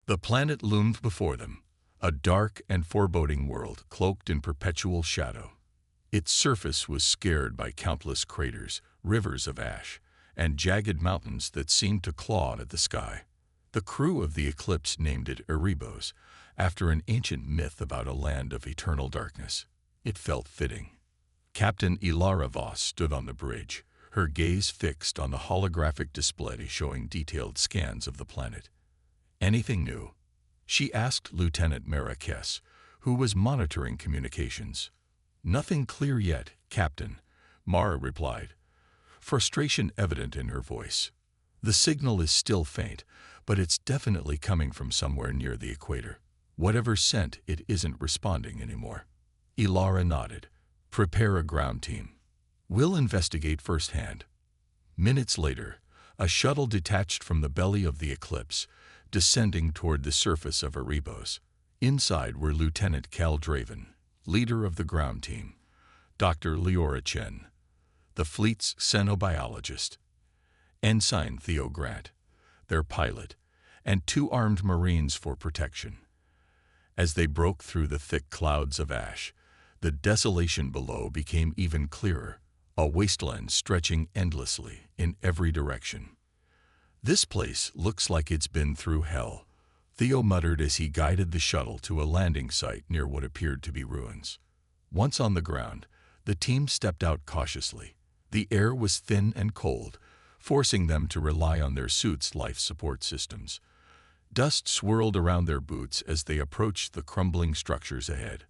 The planet loomed before them, a dark and foreboding world cloaked in perpetual shadow. Its surface was scarred by countless craters, rivers of ash, and jagged mountains that seemed to claw at the sky. The crew of the Eclipse named it Erebos, after an ancient myth about a land of eternal darkness. It felt fitting. Captain Ilara Voss stood on the bridge, her gaze fixed on the holographic display showing detailed scans of the planet. "Anything new?" she asked Lieutenant Marrakes, who was monitoring communications. "Nothing clear yet, Captain," Mara replied, frustration evident in her voice. "The signal is still faint, but it's definitely coming from somewhere near the equator. Whatever sent it isn't responding anymore." Ilara nodded. "Prepare a ground team. We'll investigate firsthand." Minutes later, a shuttle detached from the belly of the Eclipse, descending toward the surface of Erebos. Inside were Lieutenant Cal Draven, leader of the ground team, Dr. Leora Chen, the fleet's xenobiologist, Ensign Theo Grant, their pilot, and 2 armed Marines for protection. As they broke through the thick clouds of ash, the desolation below became even clearer, a wasteland stretching endlessly in every direction. "This place looks like it's been through hell," Theo muttered as he guided the shuttle to a landing site near what appeared to be ruins. Once on the ground, the team stepped out cautiously. The air was thin and cold, forcing them to rely on their suits' life support systems. Dust swirled around their boots as they approached the crumbling structures ahead.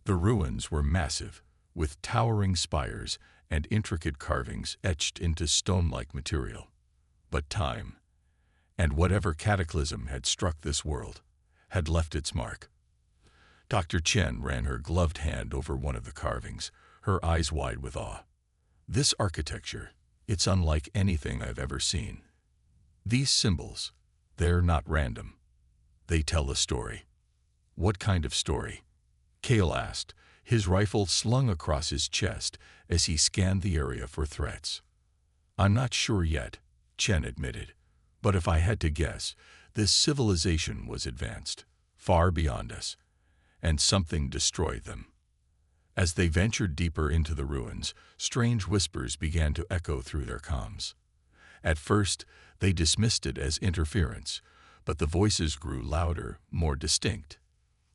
The ruins were massive, with towering spires and intricate carvings etched into stone-like material. But time, and whatever cataclysm had struck this world, had left its mark. Dr. Chen ran her gloved hand over one of the carvings, her eyes wide with awe. "This architecture, it's unlike anything I've ever seen. These symbols, they're not random. They tell a story." "What kind of story?" Cale asked, his rifle slung across his chest as he scanned the area for threats. "I'm not sure yet," Chen admitted, "but if I had to guess, this civilization was advanced, far beyond us, and something destroyed them." As they ventured deeper into the ruins, strange whispers began to echo through their comms. At first, they dismissed it as interference, but the voices grew louder, more distinct.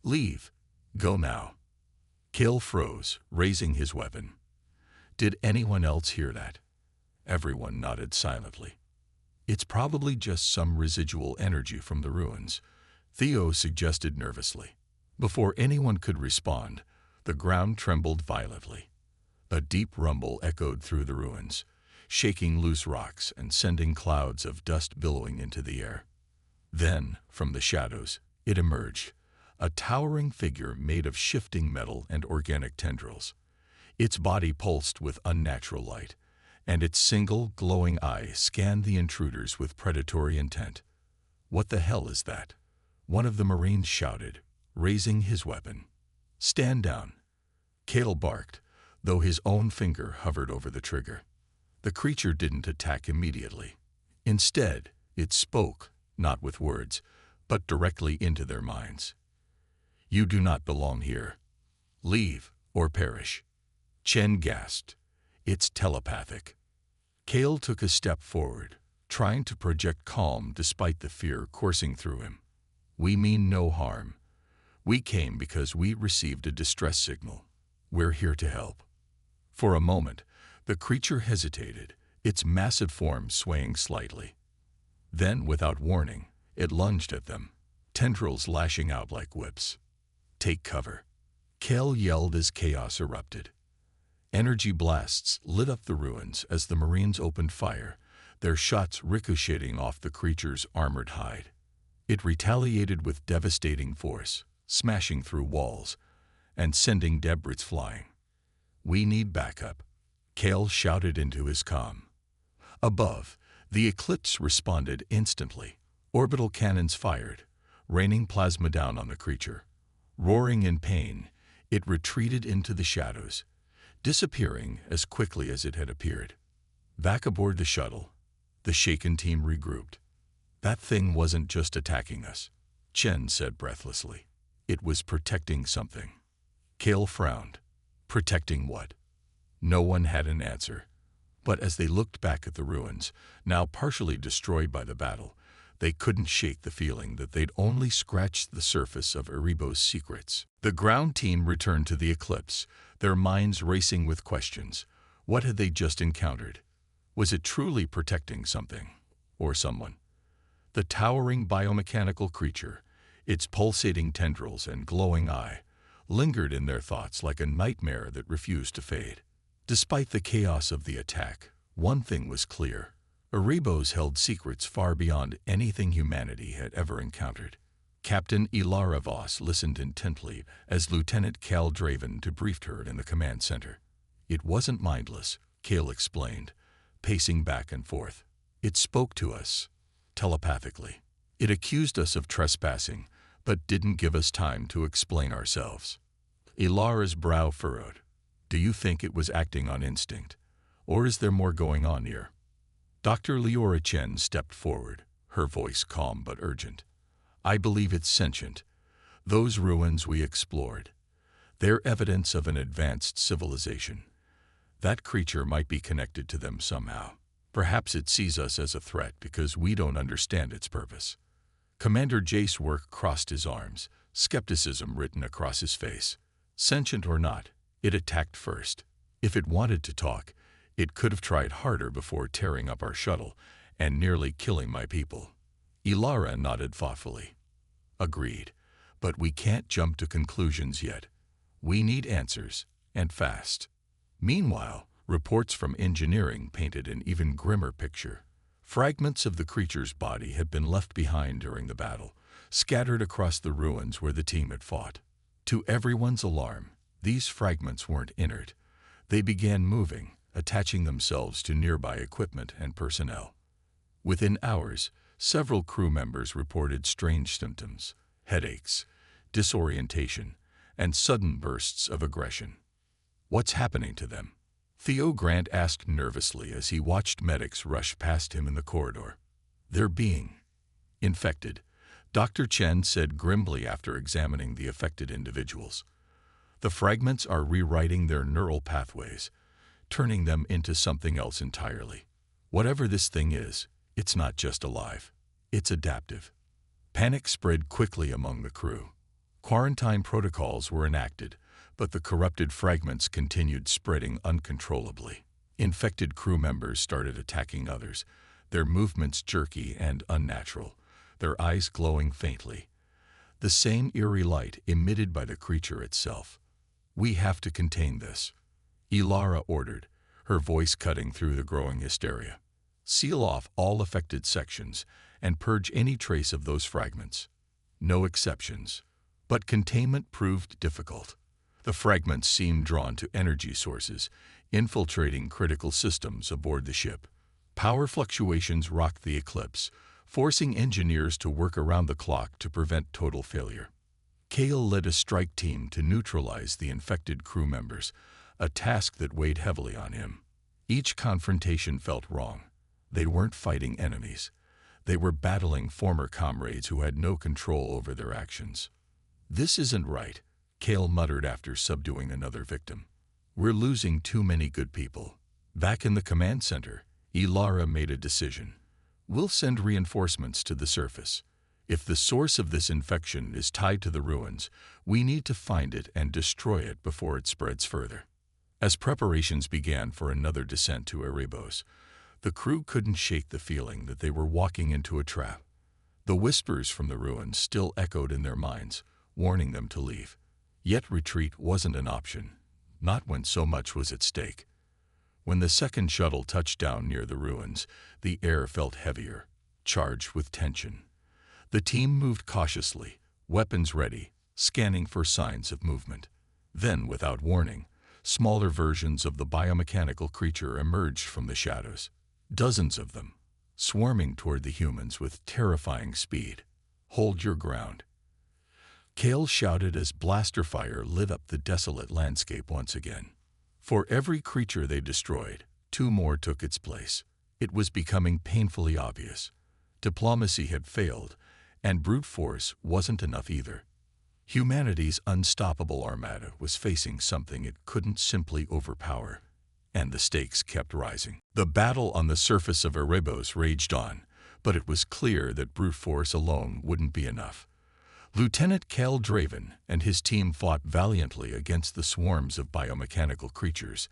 "Leave. Go now." Cale froze, raising his weapon. Did anyone else hear that? Everyone nodded silently. "It's probably just some residual energy from the ruins," Theo suggested nervously. Before anyone could respond, the ground trembled violently. A deep rumble echoed through the ruins, shaking loose rocks and sending clouds of dust billowing into the air. Then, from the shadows, it emerged, a towering figure made of shifting metal and organic tendrils. Its body pulsed with unnatural light, and its single, glowing eye scanned the intruders with predatory intent. "What the hell is that?" one of the Marines shouted, raising his weapon. "Stand down," Cale barked, though his own finger hovered over the trigger. The creature didn't attack immediately. Instead, it spoke, not with words, but directly into their minds. "You do not belong here. Leave or perish." Chen gasped. "It's telepathic." Cale took a step forward, trying to project calm despite the fear coursing through him. "We mean no harm. We came because we received a distress signal. We're here to help." For a moment, the creature hesitated, its massive form swaying slightly. Then, without warning, it lunged at them, tendrils lashing out like whips. "Take cover," Cale yelled as chaos erupted. Energy blasts lit up the ruins as the Marines opened fire, their shots ricocheting off the creature's armored hide. It retaliated with devastating force, smashing through walls and sending debris flying. "We need backup," Cale shouted into his comm. Above, the Eclipse responded instantly. Orbital cannons fired, raining plasma down on the creature. Roaring in pain, it retreated into the shadows, disappearing as quickly as it had appeared. Back aboard the shuttle, the shaken team regrouped. "That thing wasn't just attacking us. Chen said breathlessly. It was protecting something. Kale frowned. Protecting what? No one had an answer. But as they looked back at the ruins, now partially destroyed by the battle, they couldn't shake the feeling that they'd only scratched the surface of Erebos' secrets. The ground team returned to the eclipse, their minds racing with questions. What had they just encountered? Was it truly protecting something? Or someone? The towering biomechanical creature, its pulsating tendrils and glowing eye, lingered in their thoughts like a nightmare that refused to fade. Despite the chaos of the attack, one thing was clear. Erebos held secrets far beyond anything humanity had ever encountered. Captain Ilara Voss listened intently as Lieutenant Cal Draven debriefed her in the command center. It wasn't mindless, Kale explained, pacing back and forth. It spoke to us, telepathically. It accused us of trespassing, but didn't give us time to explain ourselves. Ilara's brow furrowed. Do you think it was acting on instinct? Or is there more going on here? Dr. Leora Chen stepped forward, her voice calm but urgent. I believe it's sentient. Those ruins we explored, they're evidence of an advanced civilization. That creature might be connected to them somehow. Perhaps it sees us as a threat because we don't understand its purpose. Commander Jace Work crossed his arms, skepticism written across his face. Sentient or not, it attacked first. If it wanted to talk, it could have tried harder before tearing up our shuttle and nearly killing my people. Ilara nodded thoughtfully. Agreed, but we can't jump to conclusions yet. We need answers, and fast. Meanwhile, reports from engineering painted an even grimmer picture. Fragments of the creature's body had been left behind during the battle, scattered across the ruins where the team had fought. To everyone's alarm, these fragments weren't inert. They began moving, attaching themselves to nearby equipment and personnel. Within hours, several crew members reported strange symptoms: headaches, disorientation, and sudden bursts of aggression. What's happening to them? Theo Grant asked nervously as he watched medics rush past him in the corridor. They're being infected, Dr. Chen said grimly after examining the affected individuals. The fragments are rewriting their neural pathways, turning them into something else entirely. Whatever this thing is, it's not just alive. It's adaptive. Panic spread quickly among the crew. Quarantine protocols were enacted, but the corrupted fragments continued spreading uncontrollably. Infected crew members started attacking others, their movements jerky and unnatural, their eyes glowing faintly. The same eerie light emitted by the creature itself. We have to contain this, Ilara ordered, her voice cutting through the growing hysteria. Seal off all affected sections and purge any trace of those fragments. No exceptions. But containment proved difficult. The fragments seemed drawn to energy sources, infiltrating critical systems aboard the ship. Power fluctuations rocked the eclipse, forcing engineers to work around the clock to prevent total failure. Kale led a strike team to neutralize the infected crew members, a task that weighed heavily on him. Each confrontation felt wrong. They weren't fighting enemies. They were battling former comrades who had no control over their actions. This isn't right, Kale muttered after subduing another victim. We're losing too many good people. Back in the command center, Ilara made a decision. We'll send reinforcements to the surface. If the source of this infection is tied to the ruins, we need to find it and destroy it before it spreads further. As preparations began for another descent to Erebos, the crew couldn't shake the feeling that they were walking into a trap. The whispers from the ruins still echoed in their minds, warning them to leave. Yet retreat wasn't an option, not when so much was at stake. When the second shuttle touched down near the ruins, the air felt heavier, charged with tension. The team moved cautiously, weapons ready, scanning for signs of movement. Then, without warning, smaller versions of the biomechanical creature emerged from the shadows. Dozens of them, swarming toward the humans with terrifying speed. Hold your ground, Kale shouted as blaster fire lit up the desolate landscape once again. For every creature they destroyed, two more took its place. It was becoming painfully obvious. Diplomacy had failed, And brute force wasn't enough either. Humanity's unstoppable armada was facing something it couldn't simply overpower, and the stakes kept rising. The battle on the surface of Erebos raged on, but it was clear that brute force alone wouldn't be enough. Lieutenant Cal Draven and his team fought valiantly against the swarms of biomechanical creatures,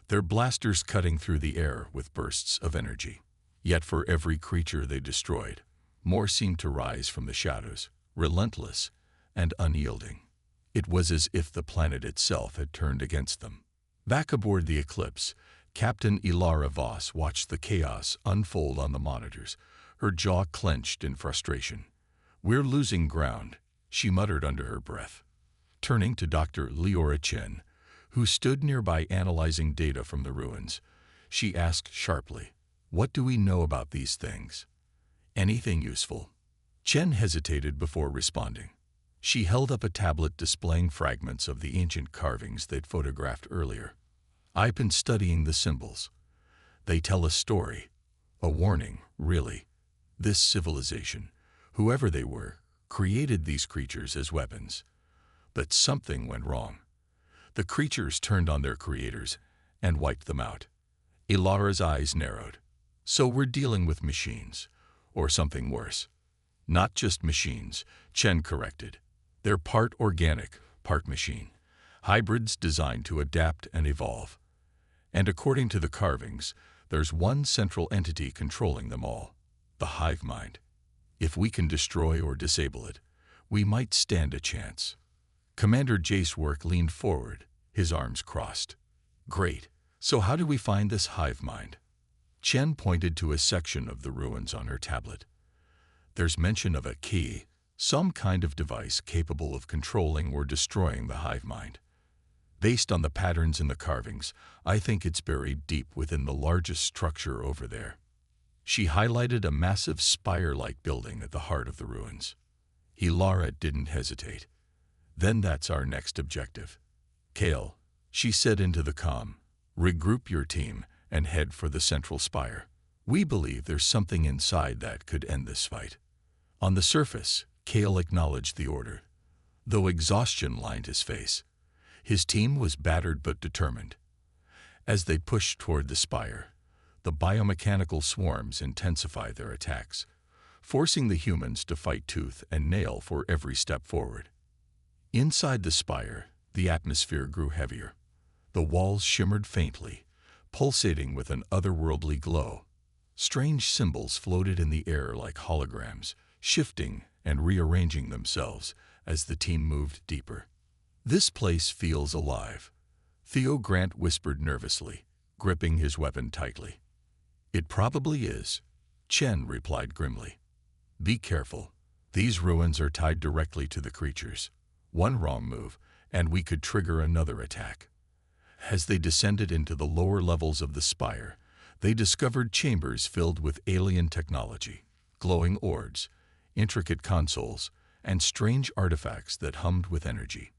their blasters cutting through the air with bursts of energy. Yet for every creature they destroyed, more seemed to rise from the shadows, relentless and unyielding. It was as if the planet itself had turned against them. Back aboard the Eclipse, Captain Ilara Voss watched the chaos unfold on the monitors, her jaw clenched in frustration. "We're losing ground," she muttered under her breath. Turning to Dr. Leora Chen, who stood nearby analyzing data from the ruins, she asked sharply, "What do we know about these things? Anything useful?" Chen hesitated before responding. She held up a tablet displaying fragments of the ancient carvings they'd photographed earlier. "I've been studying the symbols. They tell a story. A warning, really. This civilization, whoever they were, created these creatures as weapons. But something went wrong. The creatures turned on their creators and wiped them out." Ilara's eyes narrowed. "So we're dealing with machines, or something worse." "Not just machines," Chen corrected. "They're part organic, part machine. Hybrids designed to adapt and evolve. And according to the carvings, there's one central entity controlling them all, the hive mind. If we can destroy or disable it, we might stand a chance." Commander Jace Work leaned forward, his arms crossed. "Great. So how do we find this hive mind?" Chen pointed to a section of the ruins on her tablet. "There's mention of a key, some kind of device capable of controlling or destroying the hive mind. Based on the patterns in the carvings, I think it's buried deep within the largest structure over there." She highlighted a massive spire-like building at the heart of the ruins. Ilara didn't hesitate. "Then that's our next objective. Kale," she said into the comm, "regroup your team and head for the central spire. We believe there's something inside that could end this fight." On the surface, Kale acknowledged the order, though exhaustion lined his face. His team was battered but determined. As they pushed toward the spire, the biomechanical swarms intensified their attacks, forcing the humans to fight tooth and nail for every step forward. Inside the spire, the atmosphere grew heavier. The walls shimmered faintly, pulsating with an otherworldly glow. Strange symbols floated in the air like holograms, shifting and rearranging themselves as the team moved deeper. "This place feels alive," Theo Grant whispered nervously, gripping his weapon tightly. "It probably is," Chen replied grimly. "Be careful. These ruins are tied directly to the creatures. One wrong move, and we could trigger another attack." As they descended into the lower levels of the spire, they discovered chambers filled with alien technology, glowing orbs, intricate consoles, and strange artifacts that hummed with energy.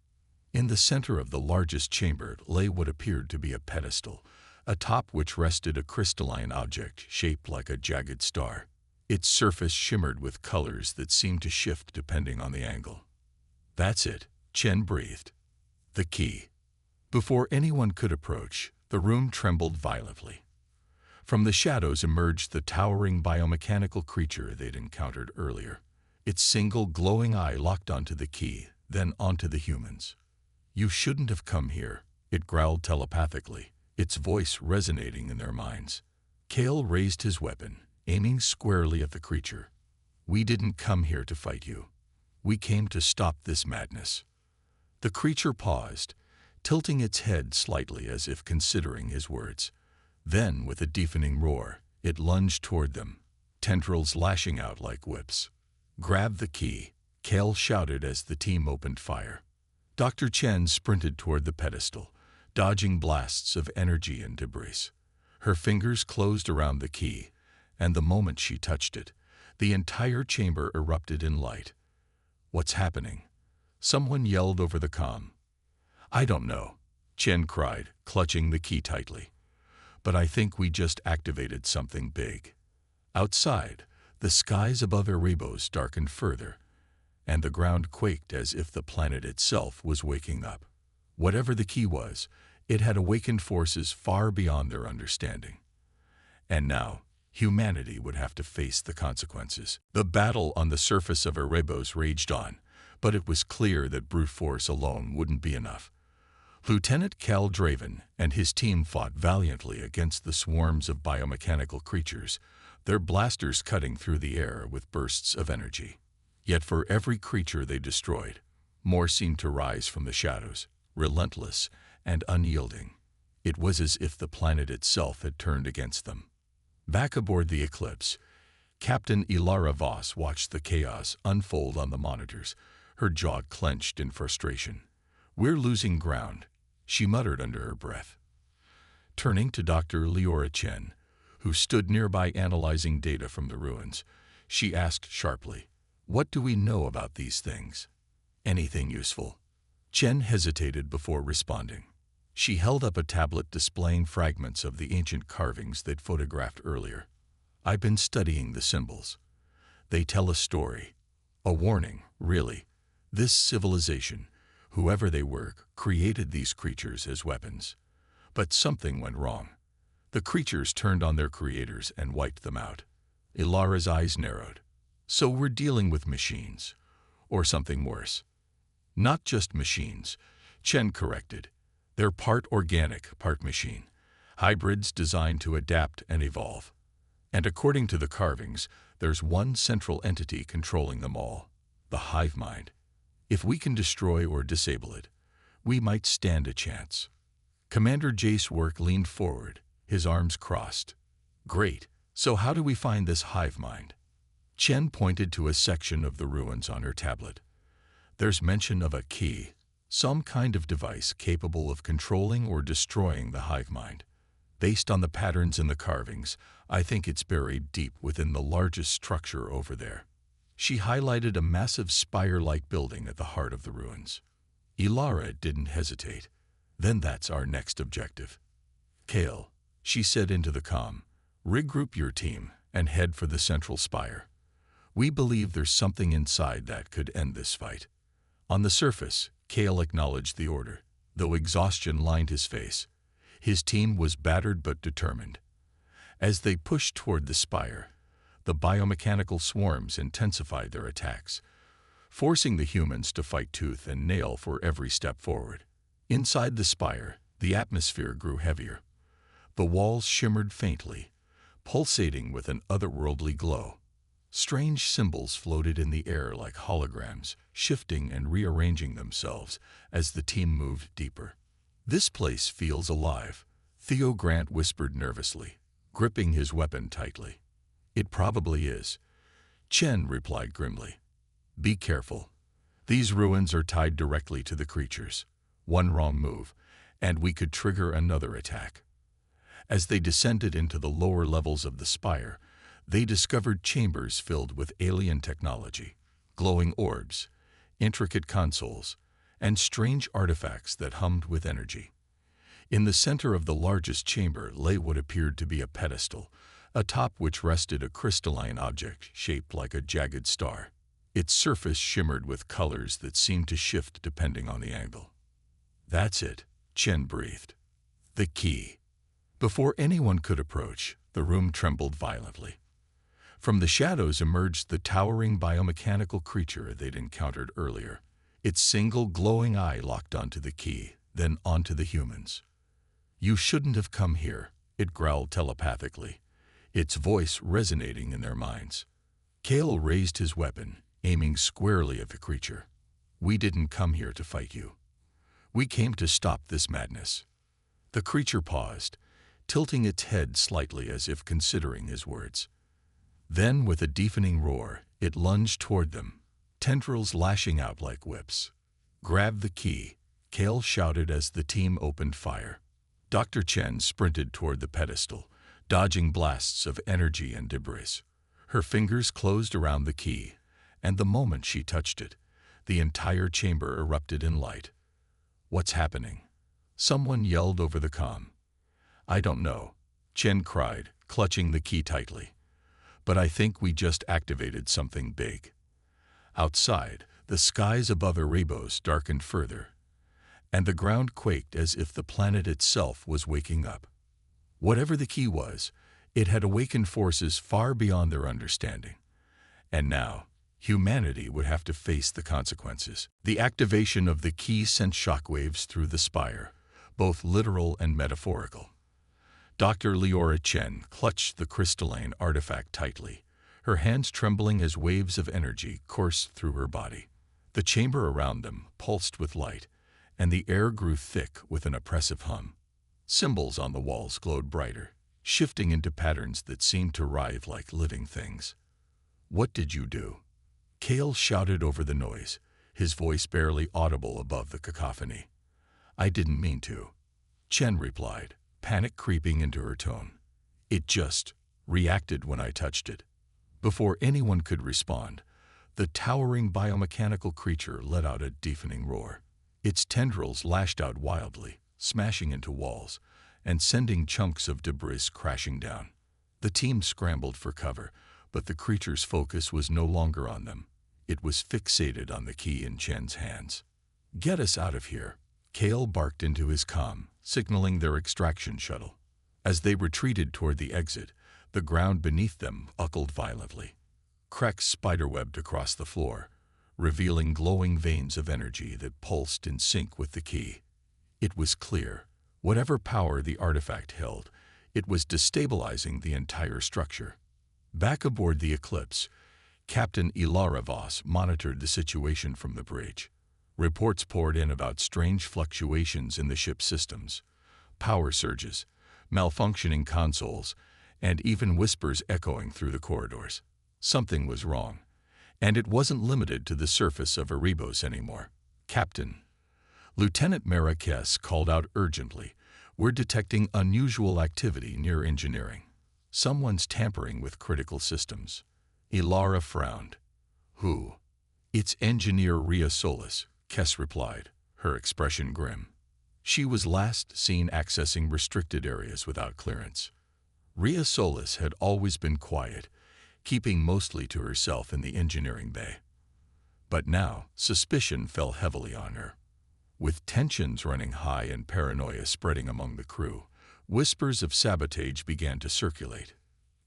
In the center of the largest chamber lay what appeared to be a pedestal, atop which rested a crystalline object shaped like a jagged star. Its surface shimmered with colors that seemed to shift depending on the angle. "That's it," Chen breathed. "The key." Before anyone could approach, the room trembled violently. From the shadows emerged the towering biomechanical creature they'd encountered earlier. Its single glowing eye locked onto the key, then onto the humans. "You shouldn't have come here," it growled telepathically, its voice resonating in their minds. Kale raised his weapon, aiming squarely at the creature. "We didn't come here to fight you. We came to stop this madness." The creature paused, tilting its head slightly as if considering his words. Then, with a deafening roar, it lunged toward them, tendrils lashing out like whips. "Grab the key," Kale shouted as the team opened fire. Dr. Chen sprinted toward the pedestal, dodging blasts of energy and debris. Her fingers closed around the key, and the moment she touched it, the entire chamber erupted in light. "What's happening?" Someone yelled over the comm. "I don't know," Chen cried, clutching the key tightly. "But I think we just activated something big." Outside, the skies above Erebos darkened further, and the ground quaked as if the planet itself was waking up. Whatever the key was, it had awakened forces far beyond their understanding. And now, humanity would have to face the consequences. The battle on the surface of Erebos raged on, but it was clear that brute force alone wouldn't be enough. Lieutenant Cal Draven and his team fought valiantly against the swarms of biomechanical creatures, their blasters cutting through the air with bursts of energy. Yet for every creature they destroyed, more seemed to rise from the shadows, relentless and unyielding. It was as if the planet itself had turned against them. Back aboard the Eclipse, Captain Ilara Voss watched the chaos unfold on the monitors, her jaw clenched in frustration. "We're losing ground," she muttered under her breath. Turning to Dr. Leora Chen, who stood nearby analyzing data from the ruins, she asked sharply, "What do we know about these things? Anything useful?" Chen hesitated before responding. She held up a tablet displaying fragments of the ancient carvings they'd photographed earlier. "I've been studying the symbols. They tell a story. A warning, really. This civilization, whoever they were, created these creatures as weapons. But something went wrong. The creatures turned on their creators and wiped them out." Ilara's eyes narrowed. "So we're dealing with machines. Or something worse." "Not just machines," Chen corrected. "They're part organic, part machine. Hybrids designed to adapt and evolve. And according to the carvings, there's one central entity controlling them all, the hive mind. If we can destroy or disable it, we might stand a chance." Commander Jace Work leaned forward, his arms crossed. "Great. So how do we find this hive mind?" Chen pointed to a section of the ruins on her tablet. "There's mention of a key, some kind of device capable of controlling or destroying the hive mind. Based on the patterns in the carvings, I think it's buried deep within the largest structure over there." She highlighted a massive spire-like building at the heart of the ruins. Ilara didn't hesitate. "Then that's our next objective." "Kale," she said into the comm, "regroup your team and head for the central spire. We believe there's something inside that could end this fight." On the surface, Kale acknowledged the order, though exhaustion lined his face. His team was battered but determined. As they pushed toward the spire, the biomechanical swarms intensified their attacks, forcing the humans to fight tooth and nail for every step forward. Inside the spire, the atmosphere grew heavier. The walls shimmered faintly, pulsating with an otherworldly glow. Strange symbols floated in the air like holograms, shifting and rearranging themselves as the team moved deeper. "This place feels alive," Theo Grant whispered nervously, gripping his weapon tightly. "It probably is," Chen replied grimly. "Be careful. These ruins are tied directly to the creatures. One wrong move, and we could trigger another attack." As they descended into the lower levels of the spire, they discovered chambers filled with alien technology, glowing orbs, intricate consoles, and strange artifacts that hummed with energy. In the center of the largest chamber lay what appeared to be a pedestal, atop which rested a crystalline object shaped like a jagged star. Its surface shimmered with colors that seemed to shift depending on the angle. "That's it," Chen breathed. "The key." Before anyone could approach, the room trembled violently. From the shadows emerged the towering biomechanical creature they'd encountered earlier. Its single glowing eye locked onto the key, then onto the humans. "You shouldn't have come here," it growled telepathically, its voice resonating in their minds. Kale raised his weapon, aiming squarely at the creature. "We didn't come here to fight you. We came to stop this madness." The creature paused, tilting its head slightly as if considering his words. Then, with a deafening roar, it lunged toward them, tendrils lashing out like whips. "Grab the key," Kale shouted as the team opened fire. Dr. Chen sprinted toward the pedestal, dodging blasts of energy and debris. Her fingers closed around the key, and the moment she touched it, the entire chamber erupted in light. "What's happening?" Someone yelled over the comm. "I don't know," Chen cried, clutching the key tightly. "But I think we just activated something big." Outside, The skies above Erebos darkened further, and the ground quaked as if the planet itself was waking up. Whatever the key was, it had awakened forces far beyond their understanding. And now, humanity would have to face the consequences. The activation of the key sent shockwaves through the spire, both literal and metaphorical. Dr. Leora Chen clutched the crystalline artifact tightly, her hands trembling as waves of energy coursed through her body. The chamber around them pulsed with light, and the air grew thick with an oppressive hum. Symbols on the walls glowed brighter, shifting into patterns that seemed to writhe like living things. "What did you do?" Kale shouted over the noise, his voice barely audible above the cacophony. "I didn't mean to," Chen replied, panic creeping into her tone. "It just reacted when I touched it." Before anyone could respond, the towering biomechanical creature let out a deafening roar. Its tendrils lashed out wildly, smashing into walls and sending chunks of debris crashing down. The team scrambled for cover, but the creature's focus was no longer on them. It was fixated on the key in Chen's hands. "Get us out of here," Kale barked into his comm, signaling their extraction shuttle. As they retreated toward the exit, the ground beneath them buckled violently. Cracks spiderwebbed across the floor, revealing glowing veins of energy that pulsed in sync with the key. It was clear, whatever power the artifact held, it was destabilizing the entire structure. Back aboard the Eclipse, Captain Ilara Voss monitored the situation from the bridge. Reports poured in about strange fluctuations in the ship's systems, power surges, malfunctioning consoles, and even whispers echoing through the corridors. Something was wrong, and it wasn't limited to the surface of Erebos anymore. "Captain," Lieutenant Marraquez called out urgently, "we're detecting unusual activity near engineering. Someone's tampering with critical systems." Ilara frowned. "Who?" "It's Engineer Rhea Solis," Kess replied, her expression grim. She was last seen accessing restricted areas without clearance. Rhea Solis had always been quiet, keeping mostly to herself in the engineering bay. But now, suspicion fell heavily on her. With tensions running high and paranoia spreading among the crew, whispers of sabotage began to circulate.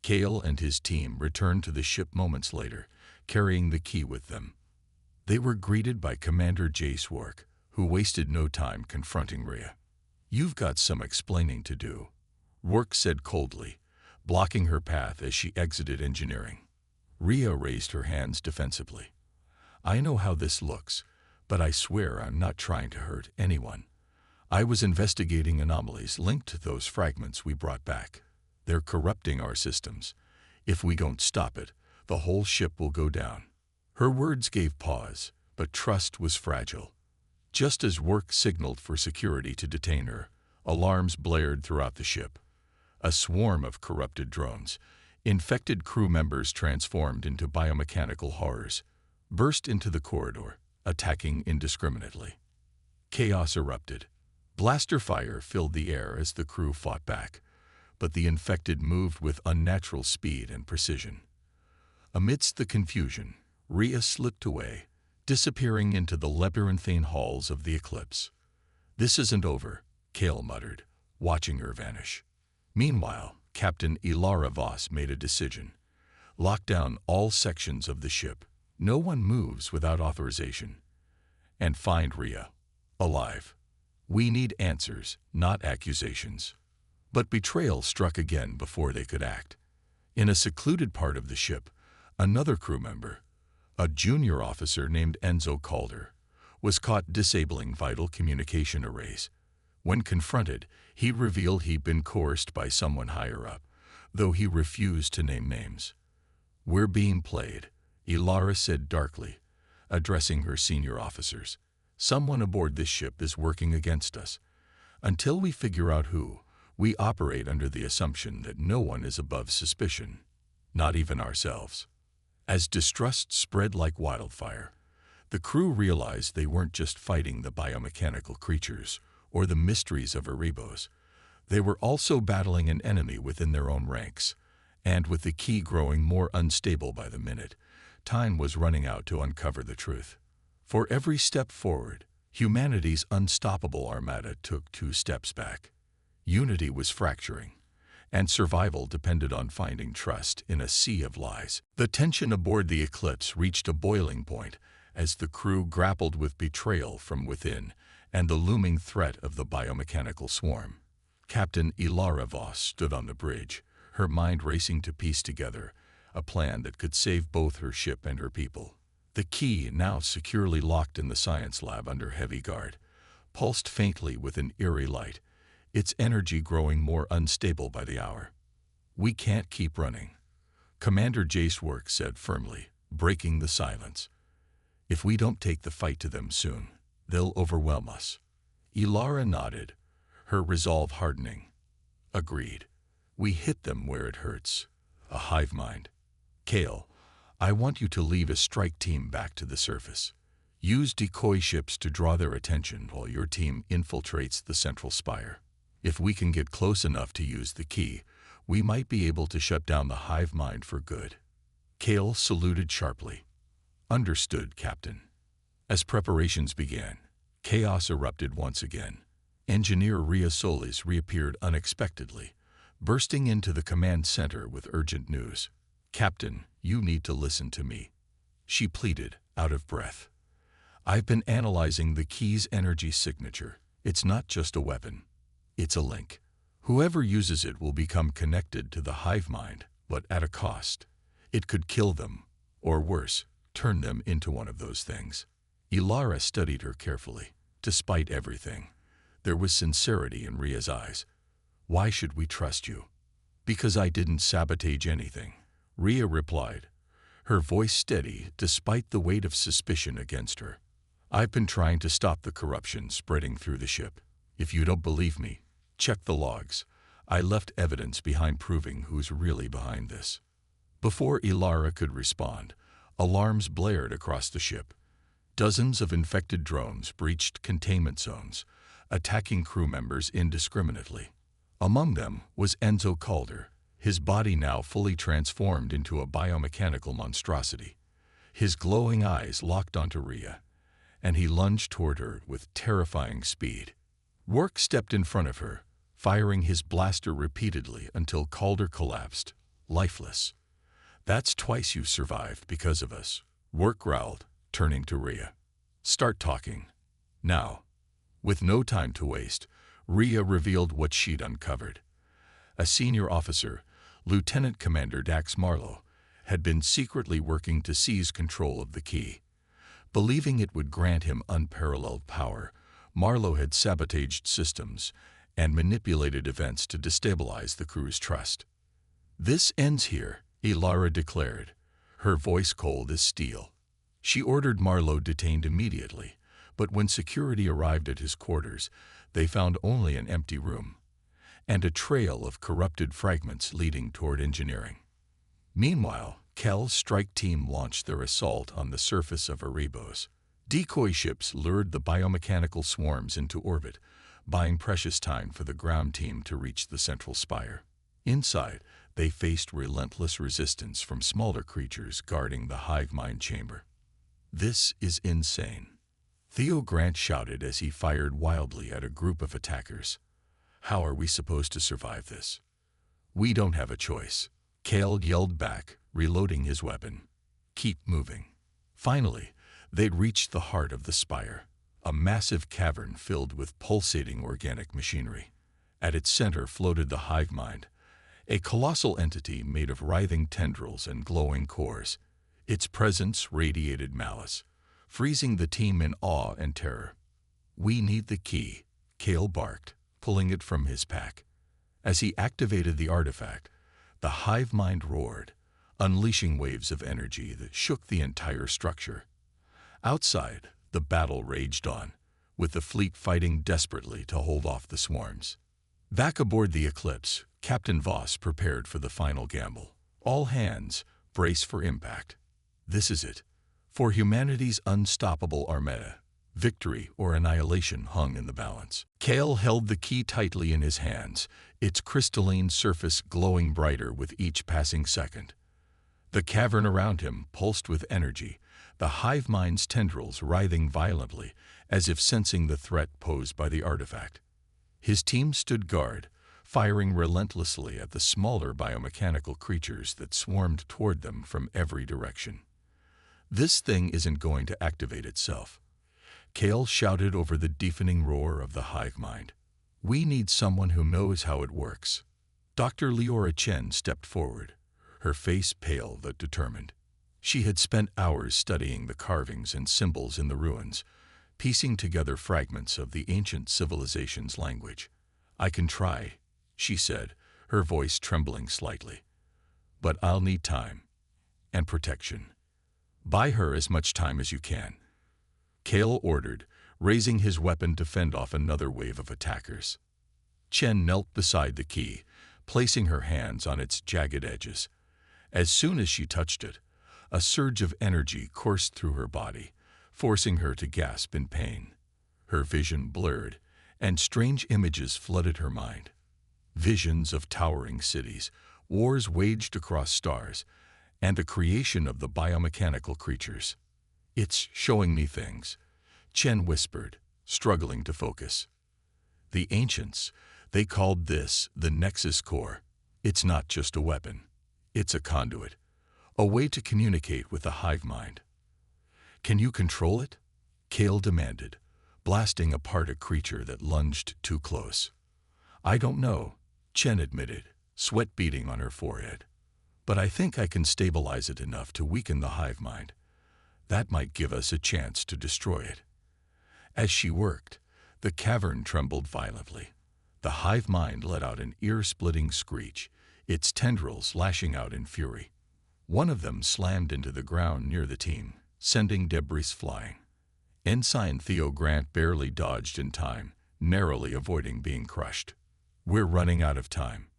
Kale and his team returned to the ship moments later, carrying the key with them. They were greeted by Commander Jace Wark, who wasted no time confronting Rhea. "You've got some explaining to do," Wark said coldly, blocking her path as she exited engineering. Rhea raised her hands defensively. "I know how this looks, but I swear I'm not trying to hurt anyone. I was investigating anomalies linked to those fragments we brought back. They're corrupting our systems. If we don't stop it, the whole ship will go down." Her words gave pause, but trust was fragile. Just as Wark signaled for security to detain her, alarms blared throughout the ship. A swarm of corrupted drones, infected crew members transformed into biomechanical horrors, burst into the corridor, attacking indiscriminately. Chaos erupted. Blaster fire filled the air as the crew fought back, but the infected moved with unnatural speed and precision. Amidst the confusion, Rhea slipped away, disappearing into the labyrinthine halls of the Eclipse. "This isn't over," Kale muttered, watching her vanish. Meanwhile, Captain Ilara Voss made a decision. "Lock down all sections of the ship. No one moves without authorization. And find Rhea, alive. We need answers, not accusations." But betrayal struck again before they could act. In a secluded part of the ship, another crew member, a junior officer named Enzo Calder, was caught disabling vital communication arrays. When confronted, he revealed he'd been coerced by someone higher up, though he refused to name names. "We're being played," Ilara said darkly, addressing her senior officers. "Someone aboard this ship is working against us. Until we figure out who, we operate under the assumption that no one is above suspicion, not even ourselves." As distrust spread like wildfire, the crew realized they weren't just fighting the biomechanical creatures or the mysteries of Erebos. They were also battling an enemy within their own ranks, and with the key growing more unstable by the minute, time was running out to uncover the truth. For every step forward, humanity's unstoppable armada took 2 steps back. Unity was fracturing, and survival depended on finding trust in a sea of lies. The tension aboard the Eclipse reached a boiling point as the crew grappled with betrayal from within and the looming threat of the biomechanical swarm. Captain Ilara Voss stood on the bridge, her mind racing to piece together a plan that could save both her ship and her people. The key, now securely locked in the science lab under heavy guard, pulsed faintly with an eerie light, its energy growing more unstable by the hour. "We can't keep running," Commander Jace Work said firmly, breaking the silence. "If we don't take the fight to them soon, they'll overwhelm us." Ilara nodded, her resolve hardening. "Agreed. We hit them where it hurts. A hive mind. Kale, I want you to lead a strike team back to the surface. Use decoy ships to draw their attention while your team infiltrates the central spire. If we can get close enough to use the key, we might be able to shut down the hive mind for good." Kale saluted sharply. "Understood, Captain." As preparations began, chaos erupted once again. Engineer Ria Solis reappeared unexpectedly, bursting into the command center with urgent news. "Captain, you need to listen to me," she pleaded, out of breath. "I've been analyzing the key's energy signature. It's not just a weapon. It's a link. Whoever uses it will become connected to the hive mind, but at a cost. It could kill them, or worse, turn them into one of those things." Ilara studied her carefully. Despite everything, there was sincerity in Ria's eyes. "Why should we trust you?" "Because I didn't sabotage anything," Ria replied, her voice steady despite the weight of suspicion against her. "I've been trying to stop the corruption spreading through the ship. If you don't believe me, check the logs. I left evidence behind proving who's really behind this." Before Ilara could respond, alarms blared across the ship. Dozens of infected drones breached containment zones, attacking crew members indiscriminately. Among them was Enzo Calder, his body now fully transformed into a biomechanical monstrosity. His glowing eyes locked onto Ria, and he lunged toward her with terrifying speed. Work stepped in front of her, firing his blaster repeatedly until Calder collapsed, lifeless. "That's twice you've survived because of us," Work growled, turning to Ria. "Start talking. Now." With no time to waste, Ria revealed what she'd uncovered. A senior officer, Lieutenant Commander Dax Marlowe, had been secretly working to seize control of the key. Believing it would grant him unparalleled power, Marlowe had sabotaged systems and manipulated events to destabilize the crew's trust. "This ends here," Ilara declared, her voice cold as steel. She ordered Marlowe detained immediately, but when security arrived at his quarters, they found only an empty room and a trail of corrupted fragments leading toward engineering. Meanwhile, Kel's strike team launched their assault on the surface of Erebos. Decoy ships lured the biomechanical swarms into orbit, buying precious time for the ground team to reach the central spire. Inside, they faced relentless resistance from smaller creatures guarding the hive mind chamber. "This is insane," Theo Grant shouted as he fired wildly at a group of attackers. "How are we supposed to survive this?" "We don't have a choice," Kale yelled back, reloading his weapon. "Keep moving." Finally, they'd reached the heart of the spire, a massive cavern filled with pulsating organic machinery. At its center floated the hive mind, a colossal entity made of writhing tendrils and glowing cores. Its presence radiated malice, freezing the team in awe and terror. "We need the key," Kale barked, pulling it from his pack. As he activated the artifact, the hive mind roared, unleashing waves of energy that shook the entire structure. Outside, the battle raged on, with the fleet fighting desperately to hold off the swarms. Back aboard the Eclipse, Captain Voss prepared for the final gamble. "All hands, brace for impact. This is it. For humanity's unstoppable Armada, victory or annihilation hung in the balance." Kale held the key tightly in his hands, its crystalline surface glowing brighter with each passing second. The cavern around him pulsed with energy, the hive mind's tendrils writhing violently as if sensing the threat posed by the artifact. His team stood guard, firing relentlessly at the smaller biomechanical creatures that swarmed toward them from every direction. "This thing isn't going to activate itself," Kale shouted over the deafening roar of the hive mind. "We need someone who knows how it works." Dr. Leora Chen stepped forward, her face pale but determined. She had spent hours studying the carvings and symbols in the ruins, piecing together fragments of the ancient civilization's language. "I can try," she said, her voice trembling slightly. "But I'll need time and protection. Buy her as much time as you can," Kale ordered, raising his weapon to fend off another wave of attackers. Chen knelt beside the key, placing her hands on its jagged edges. As soon as she touched it, a surge of energy coursed through her body, forcing her to gasp in pain. Her vision blurred, and strange images flooded her mind. Visions of towering cities, wars waged across stars, and the creation of the biomechanical creatures. "It's showing me things," Chen whispered, struggling to focus. "The ancients, they called this the Nexus Core. It's not just a weapon. It's a conduit, a way to communicate with the hive mind." "Can you control it?" Kale demanded, blasting apart a creature that lunged too close. "I don't know," Chen admitted, sweat beading on her forehead. "But I think I can stabilize it enough to weaken the hive mind. That might give us a chance to destroy it." As she worked, the cavern trembled violently. The hive mind let out an ear-splitting screech, its tendrils lashing out in fury. One of them slammed into the ground near the team, sending debris flying. Ensign Theo Grant barely dodged in time, narrowly avoiding being crushed. "We're running out of time,"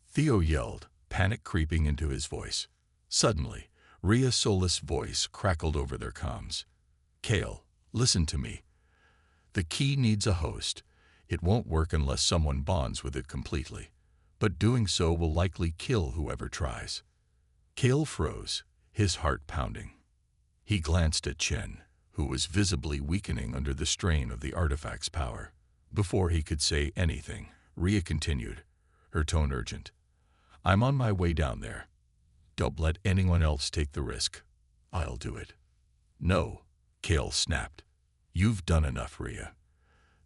Theo yelled, panic creeping into his voice. Suddenly, Rhea Solis' voice crackled over their comms. "Kale, listen to me. The key needs a host. It won't work unless someone bonds with it completely, but doing so will likely kill whoever tries." Kale froze, his heart pounding. He glanced at Chen, who was visibly weakening under the strain of the artifact's power. Before he could say anything, Rhea continued, her tone urgent. "I'm on my way down there. Don't let anyone else take the risk. I'll do it." "No," Kale snapped. "You've done enough, Rhea.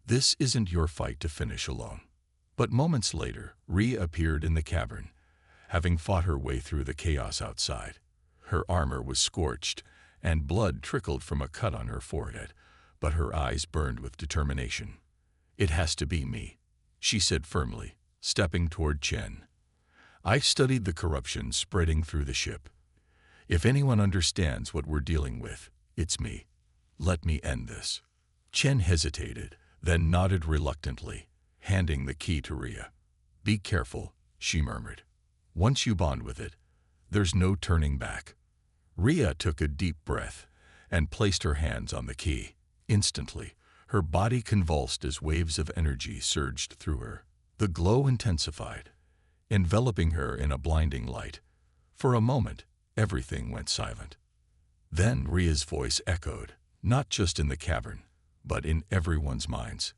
This isn't your fight to finish alone." But moments later, Rhea appeared in the cavern, having fought her way through the chaos outside. Her armor was scorched, and blood trickled from a cut on her forehead, but her eyes burned with determination. "It has to be me," she said firmly, stepping toward Chen. "I've studied the corruption spreading through the ship. If anyone understands what we're dealing with, it's me. Let me end this." Chen hesitated, then nodded reluctantly, handing the key to Rhea. "Be careful," she murmured. "Once you bond with it, there's no turning back." Rhea took a deep breath and placed her hands on the key. Instantly, her body convulsed as waves of energy surged through her. The glow intensified, enveloping her in a blinding light. For a moment, everything went silent. Then Rhea's voice echoed, not just in the cavern, but in everyone's minds.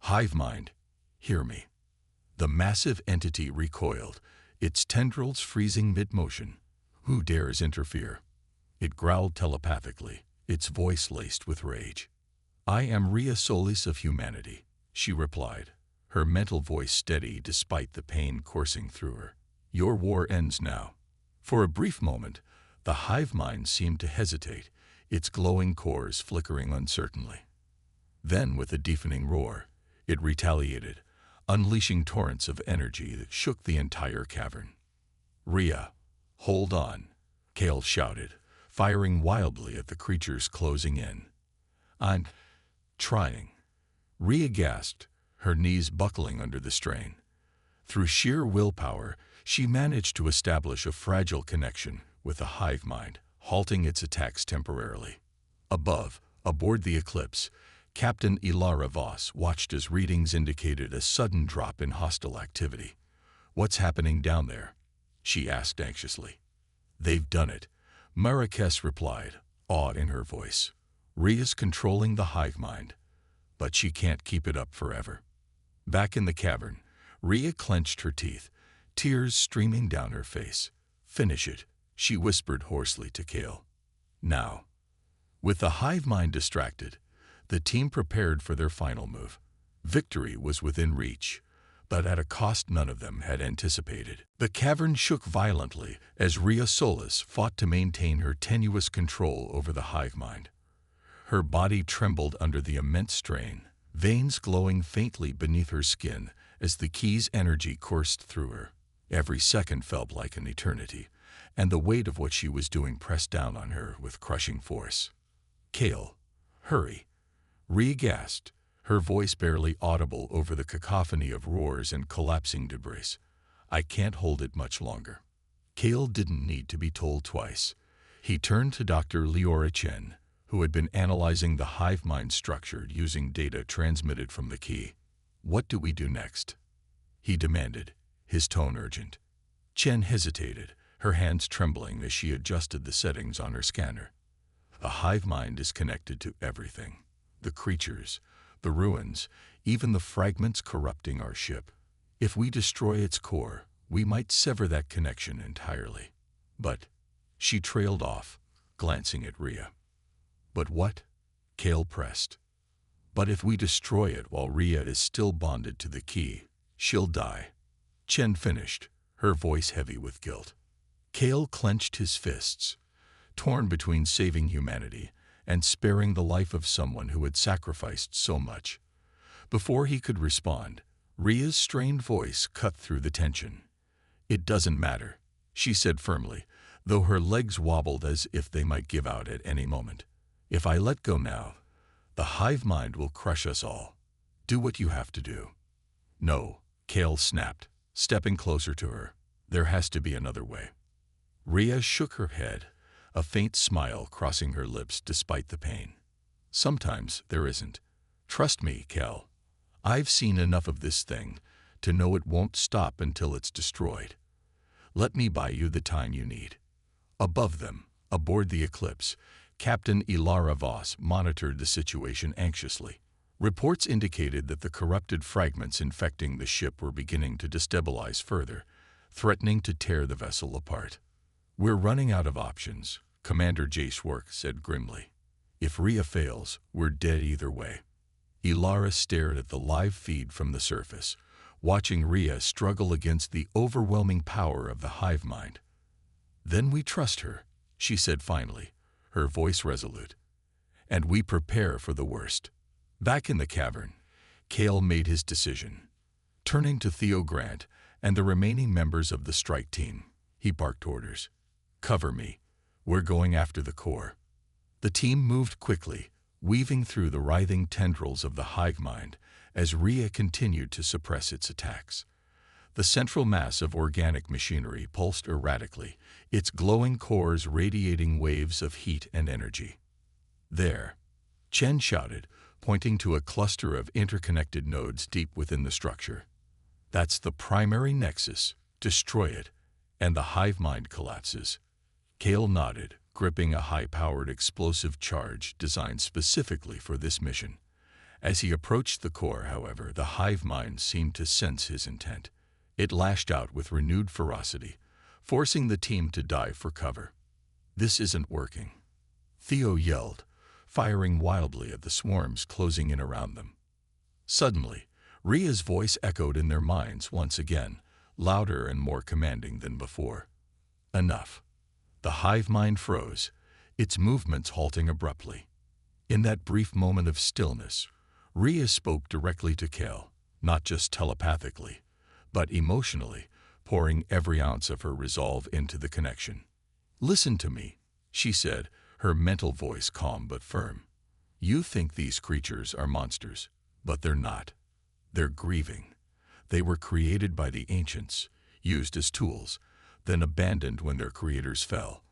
"Hive mind, hear me." The massive entity recoiled, its tendrils freezing mid-motion. "Who dares interfere?" It growled telepathically, its voice laced with rage. "I am Rhea Solis of humanity," she replied, her mental voice steady despite the pain coursing through her. "Your war ends now." For a brief moment, the hive mind seemed to hesitate, its glowing cores flickering uncertainly. Then, with a deafening roar, it retaliated, unleashing torrents of energy that shook the entire cavern. "Rhea, hold on," Kale shouted, firing wildly at the creatures closing in. "I'm trying." Rhea gasped, her knees buckling under the strain. Through sheer willpower, she managed to establish a fragile connection with the hive mind, halting its attacks temporarily. Above, aboard the Eclipse, Captain Ilara Voss watched as readings indicated a sudden drop in hostile activity. "What's happening down there?" she asked anxiously. "They've done it," Marrakesh replied, awe in her voice. Rhea's controlling the hive mind, but she can't keep it up forever. Back in the cavern, Rhea clenched her teeth, tears streaming down her face. "Finish it," she whispered hoarsely to Kale. Now. With the hive mind distracted, the team prepared for their final move. Victory was within reach, but at a cost none of them had anticipated. The cavern shook violently as Rhea Solis fought to maintain her tenuous control over the hive mind. Her body trembled under the immense strain, veins glowing faintly beneath her skin as the key's energy coursed through her. Every second felt like an eternity, and the weight of what she was doing pressed down on her with crushing force. "Kale, hurry," Rhea gasped, her voice barely audible over the cacophony of roars and collapsing debris. "I can't hold it much longer." Kale didn't need to be told twice. He turned to Dr. Leora Chen, who had been analyzing the hive mind structure using data transmitted from the key. "What do we do next?" he demanded, his tone urgent. Chen hesitated, her hands trembling as she adjusted the settings on her scanner. "The hive mind is connected to everything. The creatures, the ruins, even the fragments corrupting our ship. If we destroy its core, we might sever that connection entirely." "But," she trailed off, glancing at Rhea. "But what?" Kale pressed. "But if we destroy it while Rhea is still bonded to the key, she'll die," Chen finished, her voice heavy with guilt. Kale clenched his fists, torn between saving humanity and sparing the life of someone who had sacrificed so much. Before he could respond, Rhea's strained voice cut through the tension. "It doesn't matter," she said firmly, though her legs wobbled as if they might give out at any moment. "If I let go now, the hive mind will crush us all. Do what you have to do." "No," Kale snapped, stepping closer to her. "There has to be another way." Rhea shook her head, a faint smile crossing her lips despite the pain. "Sometimes there isn't. Trust me, Cal. I've seen enough of this thing to know it won't stop until it's destroyed. Let me buy you the time you need." Above them, aboard the Eclipse, Captain Ilara Voss monitored the situation anxiously. Reports indicated that the corrupted fragments infecting the ship were beginning to destabilize further, threatening to tear the vessel apart. "We're running out of options," Commander Jace Work said grimly. "If Rhea fails, we're dead either way." Ilara stared at the live feed from the surface, watching Rhea struggle against the overwhelming power of the hive mind. "Then we trust her," she said finally, her voice resolute. "And we prepare for the worst." Back in the cavern, Kale made his decision. Turning to Theo Grant and the remaining members of the strike team, he barked orders. "Cover me. We're going after the core." The team moved quickly, weaving through the writhing tendrils of the hive mind as Rhea continued to suppress its attacks. The central mass of organic machinery pulsed erratically, its glowing cores radiating waves of heat and energy. "There," Chen shouted, pointing to a cluster of interconnected nodes deep within the structure. "That's the primary nexus. Destroy it, and the hive mind collapses." Kale nodded, gripping a high-powered explosive charge designed specifically for this mission. As he approached the core, however, the hive mind seemed to sense his intent. It lashed out with renewed ferocity, forcing the team to dive for cover. "This isn't working," Theo yelled, firing wildly at the swarms closing in around them. Suddenly, Rhea's voice echoed in their minds once again, louder and more commanding than before. "Enough." The hive mind froze, its movements halting abruptly. In that brief moment of stillness, Rhea spoke directly to Kale, not just telepathically, but emotionally, pouring every ounce of her resolve into the connection. "Listen to me," she said, her mental voice calm but firm. "You think these creatures are monsters, but they're not. They're grieving. They were created by the ancients, used as tools, then abandoned when their creators fell.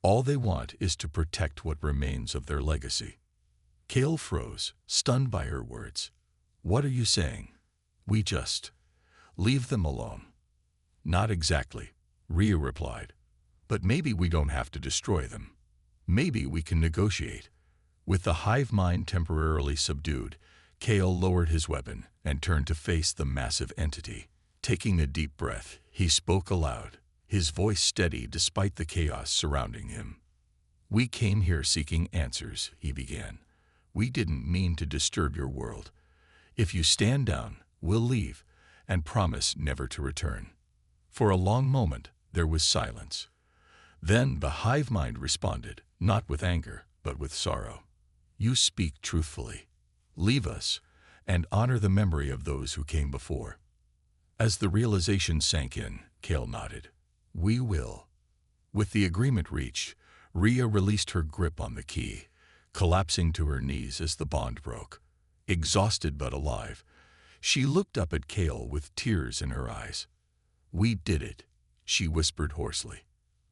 All they want is to protect what remains of their legacy." Kale froze, stunned by her words. "What are you saying? We just leave them alone?" "Not exactly," Rhea replied. "But maybe we don't have to destroy them. Maybe we can negotiate. With the hive mind temporarily subdued, Kale lowered his weapon and turned to face the massive entity. Taking a deep breath, he spoke aloud, his voice steady despite the chaos surrounding him. "We came here seeking answers," he began. "We didn't mean to disturb your world. If you stand down, we'll leave, and promise never to return." For a long moment, there was silence. Then the hive mind responded, not with anger, but with sorrow. "You speak truthfully. Leave us, and honor the memory of those who came before." As the realization sank in, Kale nodded. "We will." With the agreement reached, Rhea released her grip on the key, collapsing to her knees as the bond broke. Exhausted but alive, she looked up at Kale with tears in her eyes. "We did it," she whispered hoarsely.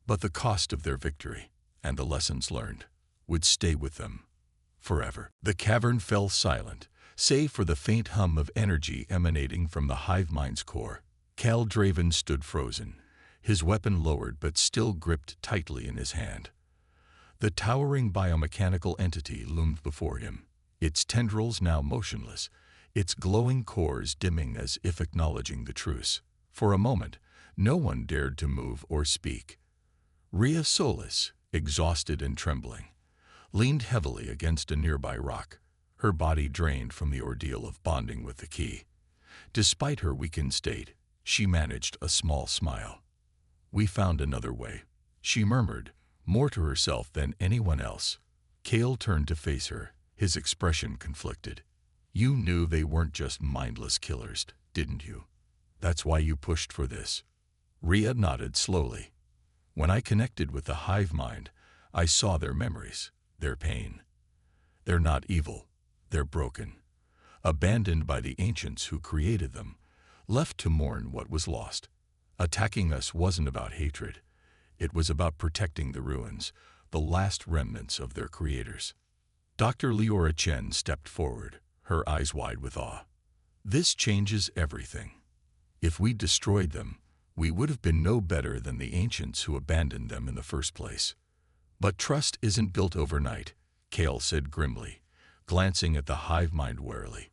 But the cost of their victory, and the lessons learned, would stay with them forever. The cavern fell silent, save for the faint hum of energy emanating from the hive mind's core. Cal Draven stood frozen, his weapon lowered but still gripped tightly in his hand. The towering biomechanical entity loomed before him, its tendrils now motionless, its glowing cores dimming as if acknowledging the truce. For a moment, no one dared to move or speak. Rhea Solis, exhausted and trembling, leaned heavily against a nearby rock, her body drained from the ordeal of bonding with the key. Despite her weakened state, she managed a small smile. "We found another way," she murmured, more to herself than anyone else. Kale turned to face her, his expression conflicted. "You knew they weren't just mindless killers, didn't you? That's why you pushed for this." Rhea nodded slowly. "When I connected with the hive mind, I saw their memories, their pain. They're not evil, they're broken, abandoned by the ancients who created them, left to mourn what was lost. Attacking us wasn't about hatred. It was about protecting the ruins, the last remnants of their creators." Dr. Leora Chen stepped forward, her eyes wide with awe. "This changes everything. If we destroyed them, we would have been no better than the ancients who abandoned them in the first place." "But trust isn't built overnight," Kale said grimly, glancing at the hive mind warily.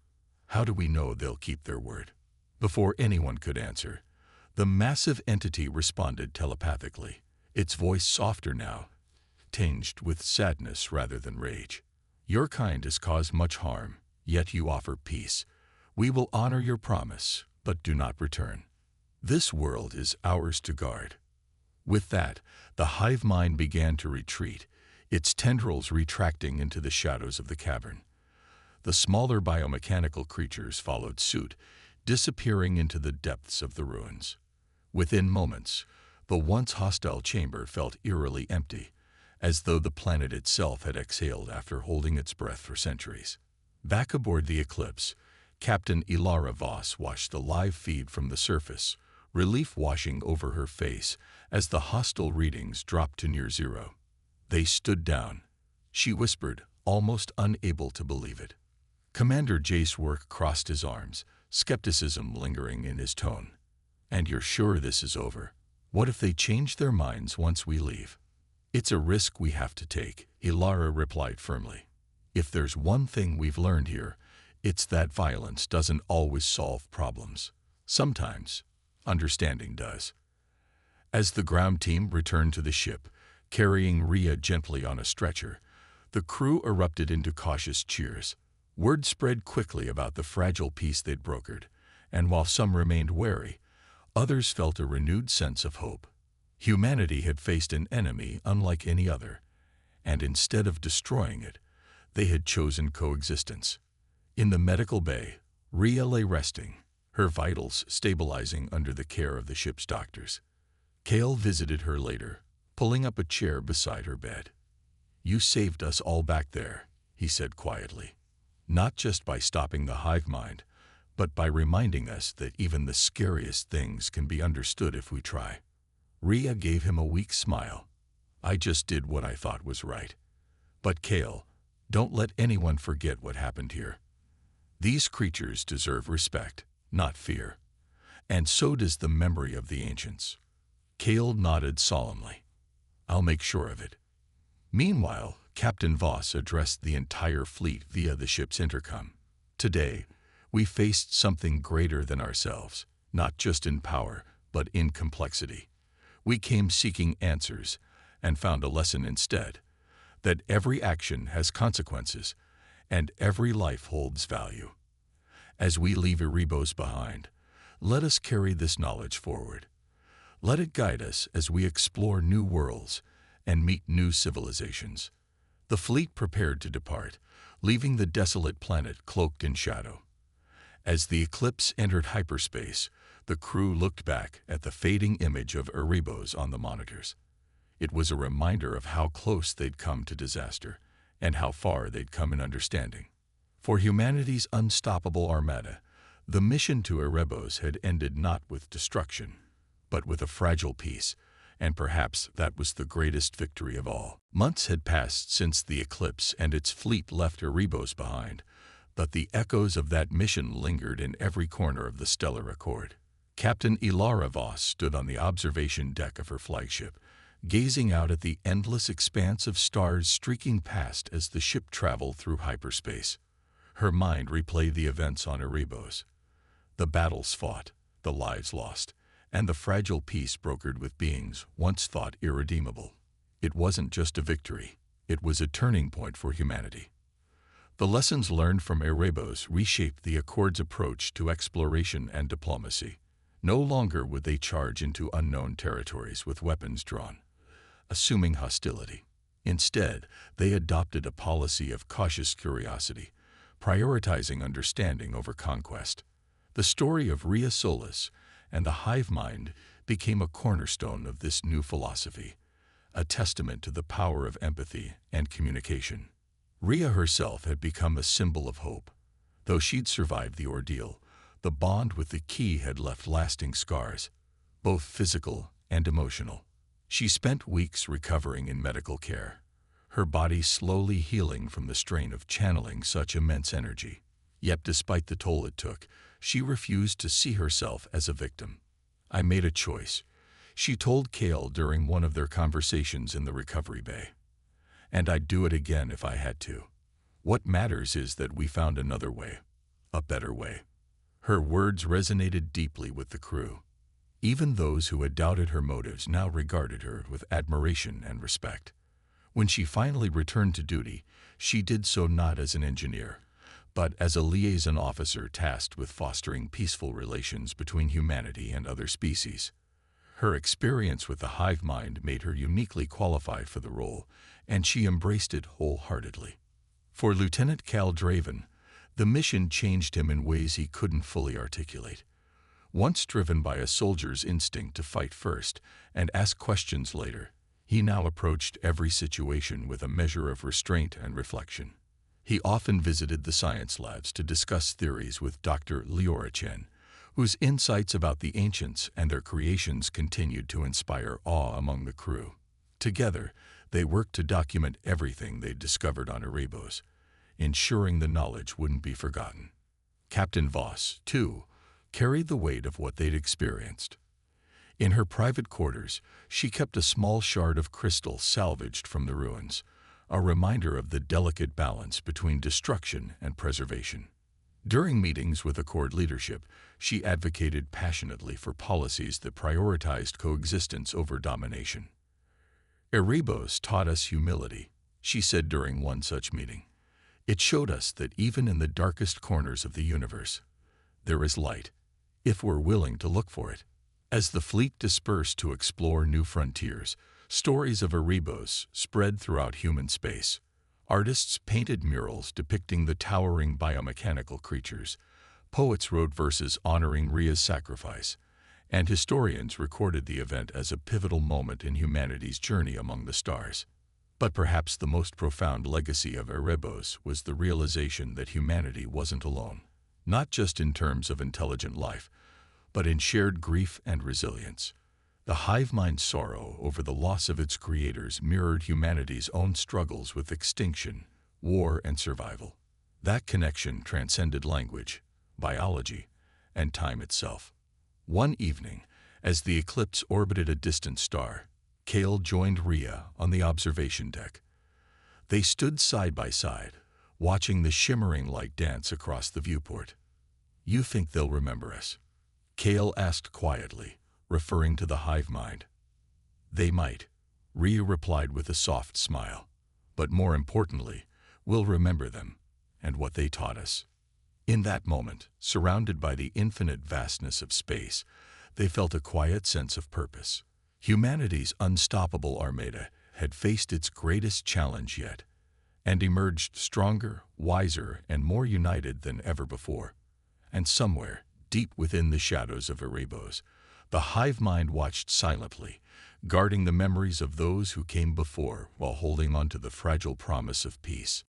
"How do we know they'll keep their word?" Before anyone could answer, the massive entity responded telepathically, its voice softer now, tinged with sadness rather than rage. "Your kind has caused much harm, yet you offer peace. We will honor your promise, but do not return. This world is ours to guard." With that, the hive mind began to retreat, its tendrils retracting into the shadows of the cavern. The smaller biomechanical creatures followed suit, disappearing into the depths of the ruins. Within moments, the once hostile chamber felt eerily empty, as though the planet itself had exhaled after holding its breath for centuries. Back aboard the Eclipse, Captain Ilara Voss watched the live feed from the surface, relief washing over her face as the hostile readings dropped to near zero. "They stood down," she whispered, almost unable to believe it. Commander Jace Work crossed his arms, skepticism lingering in his tone. "And you're sure this is over? What if they change their minds once we leave?" "It's a risk we have to take," Ilara replied firmly. "If there's one thing we've learned here, it's that violence doesn't always solve problems. Sometimes, understanding does." As the ground team returned to the ship, carrying Rhea gently on a stretcher, the crew erupted into cautious cheers. Word spread quickly about the fragile peace they'd brokered, and while some remained wary, others felt a renewed sense of hope. Humanity had faced an enemy unlike any other, and instead of destroying it, they had chosen coexistence. In the medical bay, Rhea lay resting, her vitals stabilizing under the care of the ship's doctors. Kale visited her later, pulling up a chair beside her bed. "You saved us all back there," he said quietly. "Not just by stopping the hive mind, but by reminding us that even the scariest things can be understood if we try." Rhea gave him a weak smile. "I just did what I thought was right. But Kale, don't let anyone forget what happened here. These creatures deserve respect, not fear. And so does the memory of the ancients." Kale nodded solemnly. "I'll make sure of it." Meanwhile, Captain Voss addressed the entire fleet via the ship's intercom. Today, we faced something greater than ourselves, not just in power, but in complexity. We came seeking answers and found a lesson instead, that every action has consequences and every life holds value. As we leave Erebos behind, let us carry this knowledge forward. Let it guide us as we explore new worlds and meet new civilizations. The fleet prepared to depart, leaving the desolate planet cloaked in shadow. As the Eclipse entered hyperspace, the crew looked back at the fading image of Erebos on the monitors. It was a reminder of how close they'd come to disaster and how far they'd come in understanding. For humanity's unstoppable Armada, the mission to Erebos had ended not with destruction, but with a fragile peace, and perhaps that was the greatest victory of all. Months had passed since the Eclipse and its fleet left Erebos behind, but the echoes of that mission lingered in every corner of the stellar accord. Captain Ilara Voss stood on the observation deck of her flagship, gazing out at the endless expanse of stars streaking past as the ship traveled through hyperspace. Her mind replayed the events on Erebos. The battles fought, the lives lost, and the fragile peace brokered with beings once thought irredeemable. It wasn't just a victory, it was a turning point for humanity. The lessons learned from Erebos reshaped the Accord's approach to exploration and diplomacy. No longer would they charge into unknown territories with weapons drawn, assuming hostility. Instead, they adopted a policy of cautious curiosity, prioritizing understanding over conquest. The story of Rhea Solis and the hive mind became a cornerstone of this new philosophy, a testament to the power of empathy and communication. Rhea herself had become a symbol of hope. Though she'd survived the ordeal, the bond with the key had left lasting scars, both physical and emotional. She spent weeks recovering in medical care, her body slowly healing from the strain of channeling such immense energy. Yet despite the toll it took, she refused to see herself as a victim. "I made a choice," she told Kale during one of their conversations in the recovery bay. "And I'd do it again if I had to. What matters is that we found another way, a better way." Her words resonated deeply with the crew. Even those who had doubted her motives now regarded her with admiration and respect. When she finally returned to duty, she did so not as an engineer, but as a liaison officer tasked with fostering peaceful relations between humanity and other species. Her experience with the hive mind made her uniquely qualified for the role, and she embraced it wholeheartedly. For Lieutenant Cal Draven, the mission changed him in ways he couldn't fully articulate. Once driven by a soldier's instinct to fight first and ask questions later, he now approached every situation with a measure of restraint and reflection. He often visited the science labs to discuss theories with Dr. Leora Chen, whose insights about the ancients and their creations continued to inspire awe among the crew. Together, they worked to document everything they'd discovered on Erebos, ensuring the knowledge wouldn't be forgotten. Captain Voss, too, carried the weight of what they'd experienced. In her private quarters, she kept a small shard of crystal salvaged from the ruins, a reminder of the delicate balance between destruction and preservation. During meetings with Accord leadership, she advocated passionately for policies that prioritized coexistence over domination. "Erebos taught us humility," she said during one such meeting. "It showed us that even in the darkest corners of the universe, there is light, if we're willing to look for it." As the fleet dispersed to explore new frontiers, stories of Erebos spread throughout human space. Artists painted murals depicting the towering biomechanical creatures, poets wrote verses honoring Rhea's sacrifice, and historians recorded the event as a pivotal moment in humanity's journey among the stars. But perhaps the most profound legacy of Erebos was the realization that humanity wasn't alone, not just in terms of intelligent life, but in shared grief and resilience. The hive mind's sorrow over the loss of its creators mirrored humanity's own struggles with extinction, war, and survival. That connection transcended language, biology, and time itself. One evening, as the Eclipse orbited a distant star, Kale joined Rhea on the observation deck. They stood side by side, watching the shimmering light dance across the viewport. "You think they'll remember us?" Kale asked quietly, referring to the hive mind. "They might," Rhea replied with a soft smile. "But more importantly, we'll remember them and what they taught us." In that moment, surrounded by the infinite vastness of space, they felt a quiet sense of purpose. Humanity's unstoppable Armada had faced its greatest challenge yet, and emerged stronger, wiser, and more united than ever before. And somewhere, deep within the shadows of Erebos, the hive mind watched silently, guarding the memories of those who came before while holding on to the fragile promise of peace.